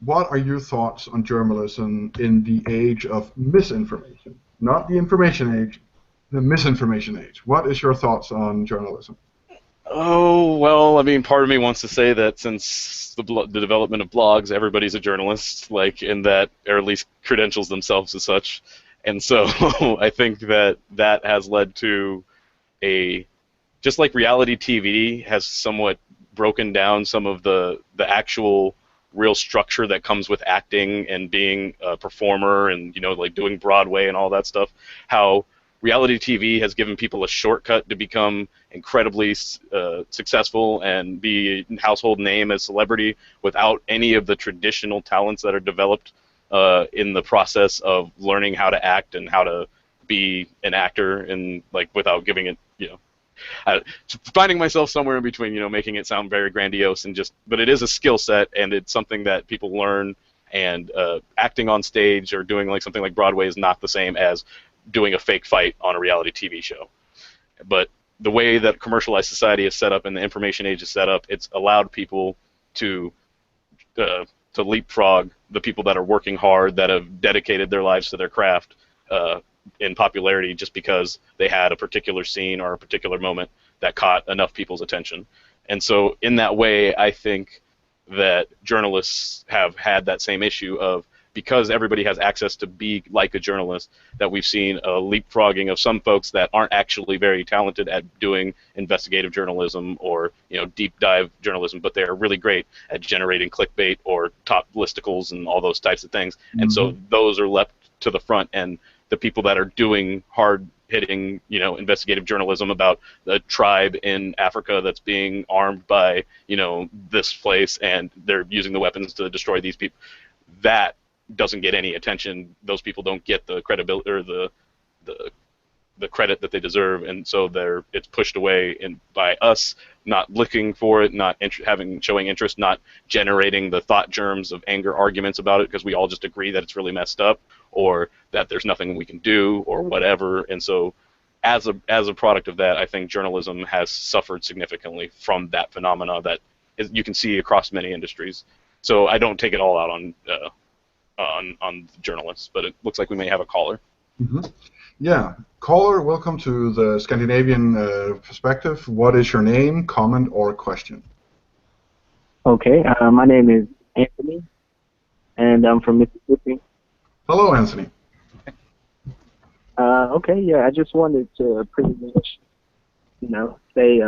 what are your thoughts on journalism in the age of misinformation? Not the information age, the misinformation age. What is your thoughts on journalism? Oh, well, I mean, part of me wants to say that since the development of blogs, everybody's a journalist, like in that, or at least credentials themselves as such. And so I think that that has led to a, just like reality TV has somewhat broken down some of the actual real structure that comes with acting and being a performer and, like doing Broadway and all that stuff, how reality TV has given people a shortcut to become incredibly successful and be a household name as celebrity without any of the traditional talents that are developed in the process of learning how to act and how to be an actor, and like without giving it, finding myself somewhere in between, making it sound very grandiose and just, but it is a skill set and it's something that people learn. And acting on stage or doing like something like Broadway is not the same as doing a fake fight on a reality TV show. But the way that commercialized society is set up and the information age is set up, it's allowed people to leapfrog the people that are working hard, that have dedicated their lives to their craft in popularity just because they had a particular scene or a particular moment that caught enough people's attention. And so in that way, I think that journalists have had that same issue of, because everybody has access to be like a journalist, that we've seen a leapfrogging of some folks that aren't actually very talented at doing investigative journalism or deep dive journalism, but they're really great at generating clickbait or top listicles and all those types of things. And so those are left to the front, and the people that are doing hard hitting, investigative journalism about the tribe in Africa that's being armed by, this place, and they're using the weapons to destroy these people, that doesn't get any attention. Those people don't get the credibility or the credit that they deserve, and so it's pushed away by us not looking for it, not showing interest, not generating the thought germs of anger arguments about it, because we all just agree that it's really messed up or that there's nothing we can do or whatever. And so as a product of that, I think journalism has suffered significantly from that phenomena that you can see across many industries. So I don't take it all out on journalists, but it looks like we may have a caller. Yeah. Caller, welcome to the Scandinavian Perspective. What is your name, comment, or question? Okay, my name is Anthony, and I'm from Mississippi. Hello, Anthony. Okay, yeah, I just wanted to pretty much, say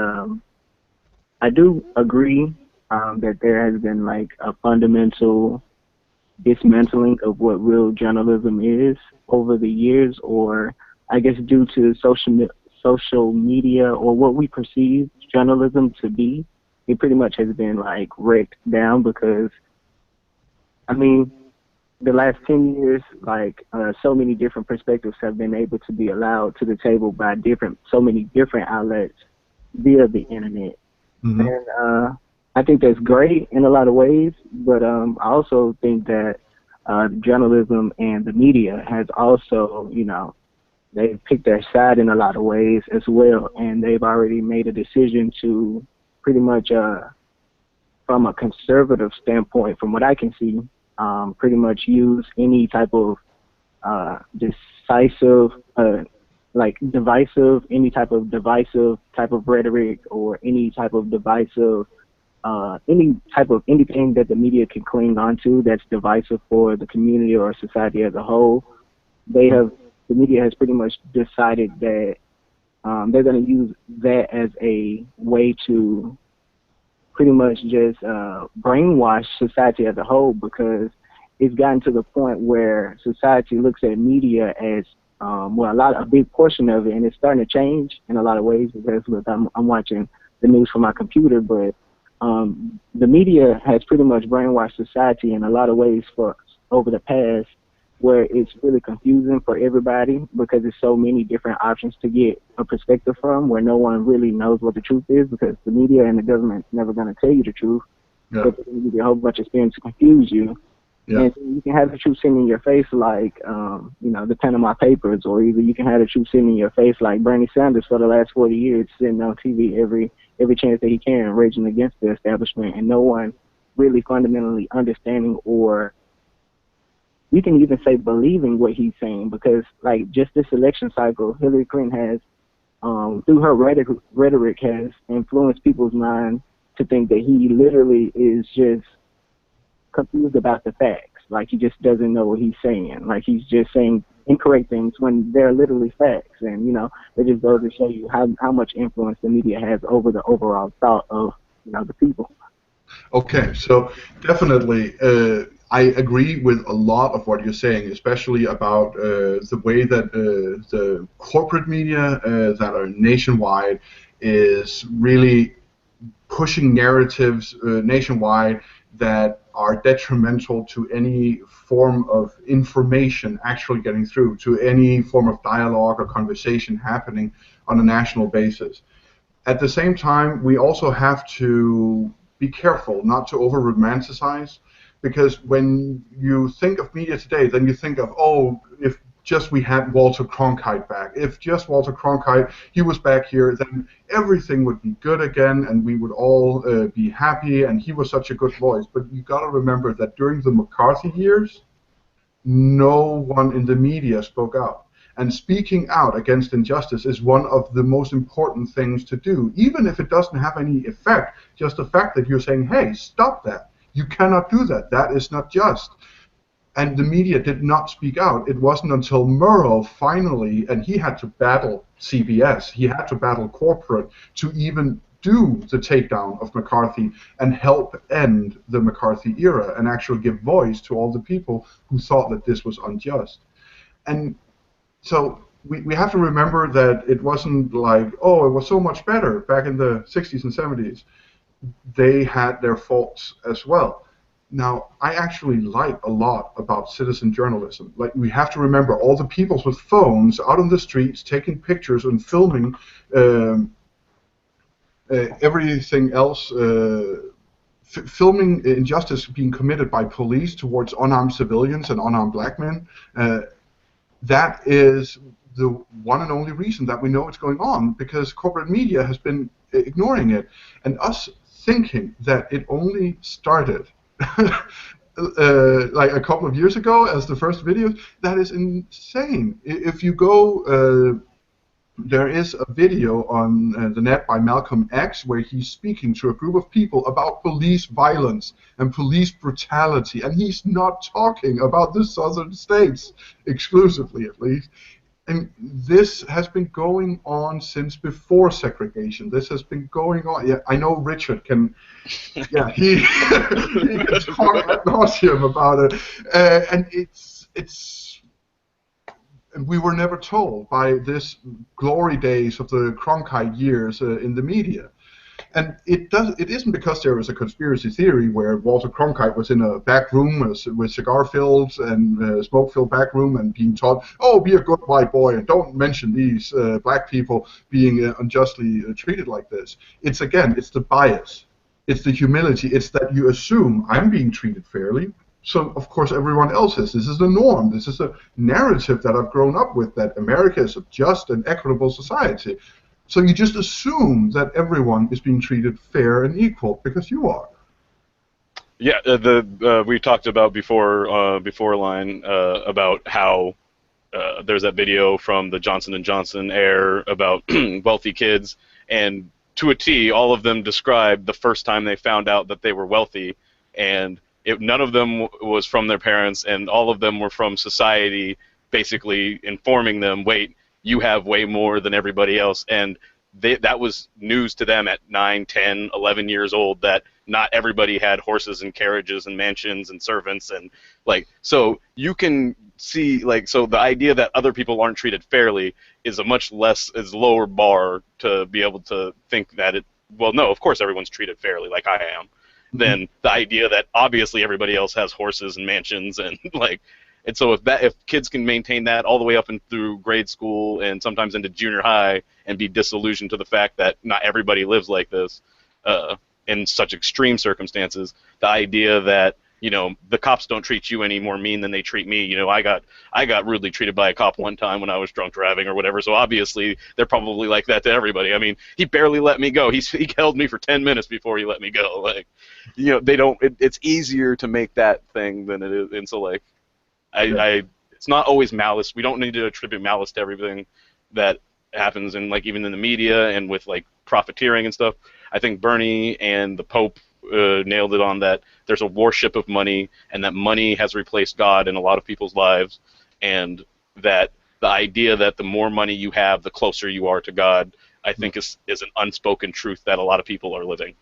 I do agree that there has been like a fundamental dismantling of what real journalism is over the years, or I guess due to social media or what we perceive journalism to be. It pretty much has been like wrecked down, because I mean the last 10 years, like so many different perspectives have been able to be allowed to the table by so many different outlets via the internet. And I think that's great in a lot of ways, but I also think that journalism and the media has also, they've picked their side in a lot of ways as well, and they've already made a decision to pretty much, from a conservative standpoint, from what I can see, pretty much use any type of divisive type of rhetoric, or any type of divisive anything that the media can cling onto that's divisive for the community or society as a whole. The media has pretty much decided that they're going to use that as a way to pretty much just brainwash society as a whole, because it's gotten to the point where society looks at media as a big portion of it, and it's starting to change in a lot of ways, because I'm watching the news from my computer, but the media has pretty much brainwashed society in a lot of ways over the past, where it's really confusing for everybody, because there's so many different options to get a perspective from, where no one really knows what the truth is, because the media and the government's never going to tell you the truth. Yeah. But they're going to give you a whole bunch of spin to confuse you. Yeah. And you can have the truth sitting in your face like, the Panama Papers, or either you can have the truth sitting in your face like Bernie Sanders for the last 40 years, sitting on TV every chance that he can, raging against the establishment, and no one really fundamentally understanding, or you can even say believing what he's saying, because like just this election cycle, Hillary Clinton has, through her rhetoric, has influenced people's minds to think that he literally is just confused about the facts. Like he just doesn't know what he's saying. Like he's just saying incorrect things when they're literally facts. And, you know, it just goes to show you how much influence the media has over the overall thought of, you know, the people. Okay, so definitely I agree with a lot of what you're saying, especially about the way that the corporate media that are nationwide is really pushing narratives nationwide that are detrimental to any form of information actually getting through, to any form of dialogue or conversation happening on a national basis. At the same time, we also have to be careful not to over-romanticize, because when you think of media today, then you think of, oh, if just we had Walter Cronkite back, if just Walter Cronkite, he was back here, then everything would be good again, and we would all be happy, and he was such a good voice. But you got to remember that during the McCarthy years, no one in the media spoke out. And speaking out against injustice is one of the most important things to do, even if it doesn't have any effect. Just the fact that you're saying, hey, stop that. You cannot do that. That is not just. And the media did not speak out. It wasn't until Murrow finally, and he had to battle CBS, he had to battle corporate to even do the takedown of McCarthy and help end the McCarthy era and actually give voice to all the people who thought that this was unjust. And so we have to remember that it wasn't like, oh, it was so much better back in the 60s and 70s. They had their faults as well. Now, I actually like a lot about citizen journalism. Like, we have to remember all the people with phones out on the streets taking pictures and filming everything else, filming injustice being committed by police towards unarmed civilians and unarmed black men. That is the one and only reason that we know it's going on, because corporate media has been ignoring it. And us thinking that it only started like a couple of years ago as the first videos, that is insane. If you go, there is a video on the net by Malcolm X where he's speaking to a group of people about police violence and police brutality, and he's not talking about the southern states exclusively, at least. And this has been going on since before segregation. This has been going on. Yeah, I know Richard can. Yeah, he can talk ad nauseum about it, and it's. And we were never told by this glory days of the Cronkite years in the media. And it isn't because there was a conspiracy theory where Walter Cronkite was in a back room with cigar-filled and smoke-filled back room and being taught, oh, be a good white boy and don't mention these black people being unjustly treated like this. It's the bias. It's the humility. It's that you assume I'm being treated fairly. So, of course, everyone else is. This is the norm. This is a narrative that I've grown up with, that America is a just and equitable society. So you just assume that everyone is being treated fair and equal because you are. Yeah, we talked about before line about how there's that video from the Johnson & Johnson air about wealthy kids, and to a T, all of them described the first time they found out that they were wealthy, and none of them was from their parents, and all of them were from society basically informing them, wait, you have way more than everybody else. And that was news to them at 9, 10, 11 years old, that not everybody had horses and carriages and mansions and servants. And so you can see, so the idea that other people aren't treated fairly is lower bar to be able to think that well, no, of course everyone's treated fairly like I am, than the idea that obviously everybody else has horses and mansions and and so if kids can maintain that all the way up and through grade school and sometimes into junior high and be disillusioned to the fact that not everybody lives like this in such extreme circumstances, the idea that you know, the cops don't treat you any more mean than they treat me. You know, I got rudely treated by a cop one time when I was drunk driving or whatever. So obviously they're probably like that to everybody. I mean, he barely let me go. He held me for 10 minutes before he let me go. Like, you know, they don't. It's easier to make that thing than it is. And so like, I it's not always malice. We don't need to attribute malice to everything that happens, and like even in the media and with like profiteering and stuff. I think Bernie and the Pope nailed it on that. There's a worship of money, and that money has replaced God in a lot of people's lives, and that the idea that the more money you have, the closer you are to God, I think is an unspoken truth that a lot of people are living.